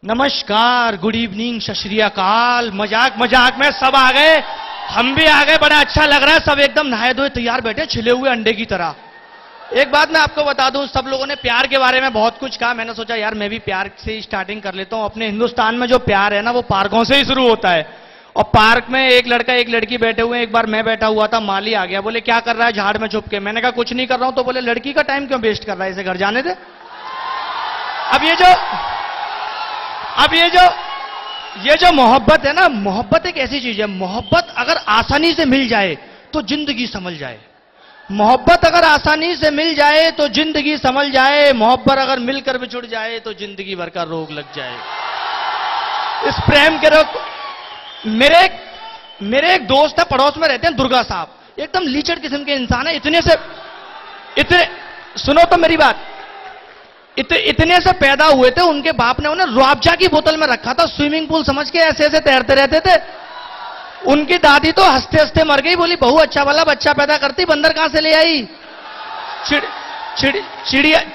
नमस्कार, good evening, सत श्री अकाल। मजाक मजाक में सब आ गए, हम भी आ गए। बड़ा अच्छा लग रहा है, सब एकदम नहाए धोए तैयार बैठे छिले हुए अंडे की तरह। एक बात मैं आपको बता दूं, सब लोगों ने प्यार के बारे में बहुत कुछ कहा। मैंने सोचा यार मैं भी प्यार से ही स्टार्टिंग कर लेता हूं। अपने हिंदुस्तान में जो प्यार है ना, वो पार्कों से ही शुरू होता है। और पार्क में एक लड़का एक लड़की बैठे हुए हैं। एक बार मैं बैठा हुआ था, माली आ गया, बोले क्या कर रहा है झाड़ में छुप के। मैंने कहा कुछ नहीं कर रहा हूं। तो बोले लड़की का टाइम क्यों वेस्ट कर रहा है, इसे घर जाने दे। अब ये जो मोहब्बत है ना, मोहब्बत एक ऐसी चीज है, मोहब्बत अगर आसानी से मिल जाए तो जिंदगी संभल जाए। मोहब्बत अगर आसानी से मिल जाए तो जिंदगी संभल जाए। मोहब्बत अगर मिलकर बिछुड़ जाए तो जिंदगी भर का रोग लग जाए। इस प्रेम के रोग। मेरे एक दोस्त है, पड़ोस में रहते हैं, दुर्गा साहब। एकदम लीचड़ किस्म के इंसान है। इतने सुनो तो मेरी बात, इतने से पैदा हुए थे, उनके बाप ने उन्हें रुआबजा की बोतल में रखा था, स्विमिंग पूल समझ के ऐसे ऐसे तैरते रहते थे। उनकी दादी तो हंसते हंसते मर गई, बोली बहू अच्छा वाला बच्चा पैदा करती, बंदर कहां से ले आई।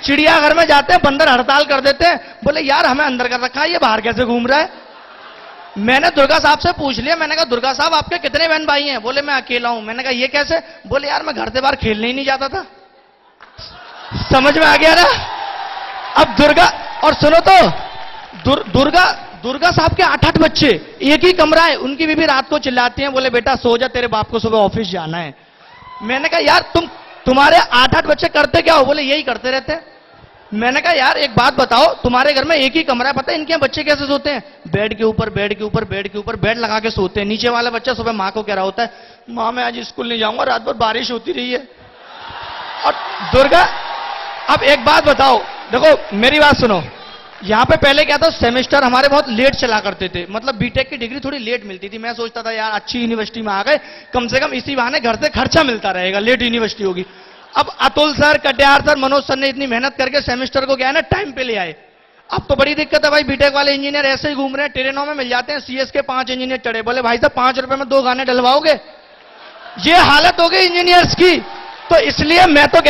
चिड़ियाघर में जाते हैं, बंदर हड़ताल कर देते हैं, बोले यार हमें अंदर कर रखा है, ये बाहर कैसे घूम रहा है। मैंने दुर्गा साहब से पूछ लिया, मैंने कहा दुर्गा साहब आपके कितने बहन भाई हैं। बोले मैं अकेला हूं। मैंने कहा ये कैसे। बोले यार मैं घर से बाहर खेलने ही नहीं जाता था। समझ में आ गया ना। अब दुर्गा, और सुनो तो दुर्गा साहब के 8-8 बच्चे, एक ही कमरा है। उनकी बीवी रात को चिल्लाती हैं, बोले बेटा सो जा, तेरे बाप को सुबह ऑफिस जाना है। मैंने कहा यार तुम्हारे 8-8 बच्चे करते क्या हो। बोले यही करते रहते हैं। मैंने कहा यार एक बात बताओ, तुम्हारे घर में एक ही कमरा है, पता है इनके बच्चे कैसे सोते हैं। बेड के ऊपर बेड के ऊपर बेड के ऊपर बेड लगा के सोते हैं। नीचे वाला बच्चा सुबह मां को कह रहा होता है, मां मैं आज स्कूल नहीं जाऊंगा, रात भर बारिश होती रही है। और दुर्गा, अब एक बात बताओ, देखो मेरी बात सुनो। यहां पे पहले क्या था, सेमेस्टर हमारे बहुत लेट चला करते थे, मतलब बीटेक की डिग्री थोड़ी लेट मिलती थी। मैं सोचता था यार अच्छी यूनिवर्सिटी में आ गए, कम से कम इसी बहाने घर से खर्चा मिलता रहेगा, लेट यूनिवर्सिटी होगी। अब Atul sir, Katiyar sir, Manoj sir ने इतनी मेहनत करके सेमेस्टर को क्या है ना टाइम पे ले आए। अब तो बड़ी दिक्कत है भाई, बीटेक वाले इंजीनियर ऐसे ही घूम रहे हैं, ट्रेनों में मिल जाते हैं। सीएस के 5 इंजीनियर चढ़े, बोले भाई साहब 5 रुपए में 2 गाने डलवाओगे। ये हालत हो गई इंजीनियर्स की। तो इसलिए मैं तो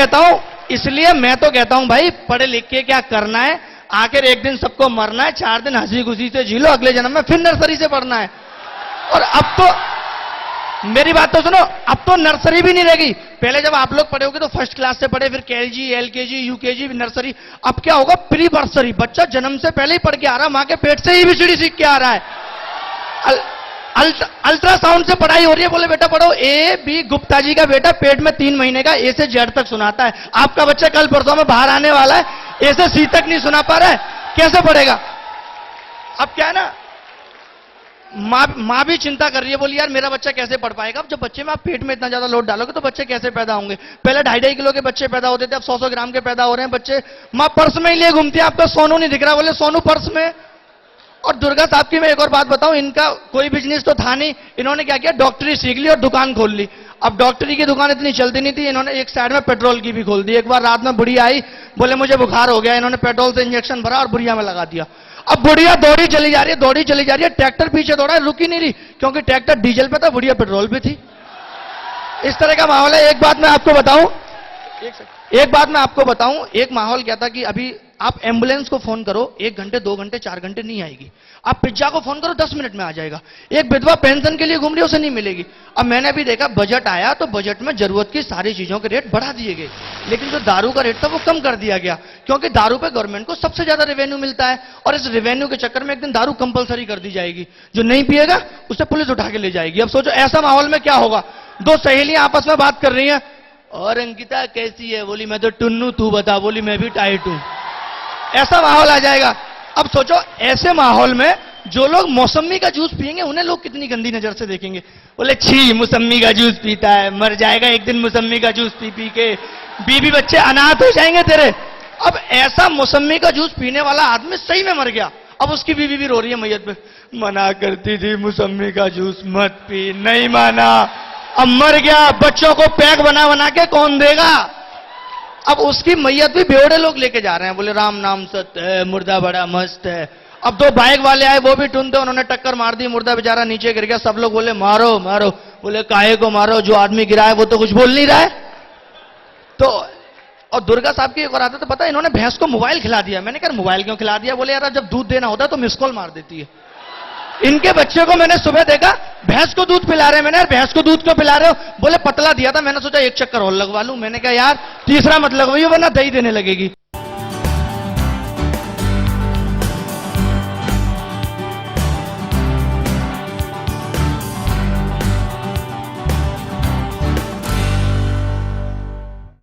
कहता हूं भाई, पढ़े लिख के क्या करना है, आखिर एक दिन सबको मरना है। 4 दिन हंसी खुशी से झीलो, अगले जन्म में फिर नर्सरी से पढ़ना है। और अब तो मेरी बात तो सुनो, अब तो नर्सरी भी नहीं रहेगी। पहले जब आप लोग पढ़े होगे तो फर्स्ट क्लास से पढ़े, फिर केजी, एलकेजी, यूकेजी, नर्सरी। अब क्या होगा, प्री बर्सरी। बच्चा जन्म से पहले ही पढ़ के आ रहा है, मां के पेट से ही एबीसीडी सीख के आ रहा है। अल्ट्रासाउंड से पढ़ाई हो रही है, बोले बेटा पढ़ो। ए बी, गुप्ता जी का बेटा पेट में 3 महीने का, ए से जेड तक सुनाता है। आपका बच्चा कल परसों में बाहर आने वाला है, ए से सी तक नहीं सुना पा रहा है, कैसे पढ़ेगा। अब क्या है ना, मां भी चिंता कर रही है, बोली यार मेरा बच्चा कैसे पढ़ पाएगा। अब जब बच्चे में आप पेट में इतना ज्यादा लोड डालोगे तो बच्चे कैसे पैदा होंगे। पहले 2.5 किलो के बच्चे पैदा होते थे, अब 100 ग्राम के पैदा हो रहे हैं बच्चे। मां पर्स में ही लिए घूमती है, आपका सोनू नहीं दिख रहा, बोले सोनू पर्स में। और दुर्गा साहब की मैं एक और बात बताऊं, इनका कोई बिजनेस तो था नहीं, इन्होंने क्या किया, डॉक्टरी सीख ली और दुकान खोल ली। अब डॉक्टरी की दुकान इतनी चलती नहीं थी, इन्होंने एक साइड में पेट्रोल की भी खोल दी। एक बार रात में बुढ़िया आई, बोले मुझे बुखार हो गया, इन्होंने पेट्रोल से इंजेक्शन भरा और बुढ़िया में लगा दिया। अब बुढ़िया दौड़ी चली जा रही है, ट्रैक्टर पीछे दौड़ा है, रुकी नहीं रही, क्योंकि ट्रैक्टर डीजल पे था, बुढ़िया पेट्रोल पे थी। इस तरह का माहौल है। एक बात मैं आपको बताऊं, एक माहौल क्या था कि अभी आप एम्बुलेंस को फोन करो, 1 घंटे 2 घंटे 4 घंटे नहीं आएगी। आप पिज्जा को फोन करो 10 मिनट में आ जाएगा। एक विधवा पेंशन के लिए घूम रही है, उसे नहीं मिलेगी। अब मैंने भी देखा, बजट आया तो बजट में जरूरत की सारी चीजों के रेट बढ़ा दिए गए, लेकिन जो दारू का रेट था वो कम कर दिया गया, क्योंकि दारू पे गवर्नमेंट को सबसे ज्यादा रेवेन्यू मिलता है। और इस रेवेन्यू के चक्कर में एक दिन दारू कंपलसरी कर दी जाएगी, जो नहीं पिएगा उसे पुलिस उठा के ले जाएगी। अब सोचो ऐसा माहौल में क्या होगा। 2 सहेलियां आपस में बात कर रही हैं, और अंकिता कैसी है, बोली मैं तो टुन्नू, तू बता, बोली मैं भी टाइट हूं। ऐसा माहौल आ जाएगा। अब सोचो ऐसे माहौल में जो लोग मौसम्मी का जूस पिएंगे, उन्हें लोग कितनी गंदी नजर से देखेंगे। बोले छी मौसम्मी का जूस पीता है, मर जाएगा एक दिन मौसम्मी का जूस पी पी के, बीबी बच्चे अनाथ हो जाएंगे तेरे। अब ऐसा मौसम्मी का जूस पीने वाला आदमी सही में मर गया। अब उसकी बीबी भी रो रही है मैयत पे, मना करती थी मौसम्मी का जूस मत पी, नहीं माना, अब मर गया, बच्चों को पैक बना बना के कौन देगा। अब उसकी मैयत भी बेवड़े लोग लेके जा रहे हैं, बोले राम नाम सत्य है, मुर्दा बड़ा मस्त है। अब 2 बाइक वाले आए, वो भी टूनते, उन्होंने टक्कर मार दी, मुर्दा बेचारा नीचे गिर गया। सब लोग बोले मारो मारो, बोले काहे को मारो, जो आदमी गिरा है वो तो कुछ बोल नहीं रहा है। तो और दुर्गा साहब की एक और आदत तो पता है, इन्होंने भैंस को मोबाइल खिला दिया। मैंने कहा मोबाइल क्यों खिला दिया? बोले यार जब दूध देना होता है तो मिस कॉल मार देती है। इनके बच्चे को मैंने सुबह देखा भैंस को दूध पिला रहे हैं। मैंने यार भैंस को दूध क्यों पिला रहे हो? बोले पतला दिया था, मैंने सोचा एक चक्कर और लगवा लूं। मैंने कहा यार तीसरा मत लगवाइए वरना दही देने लगेगी।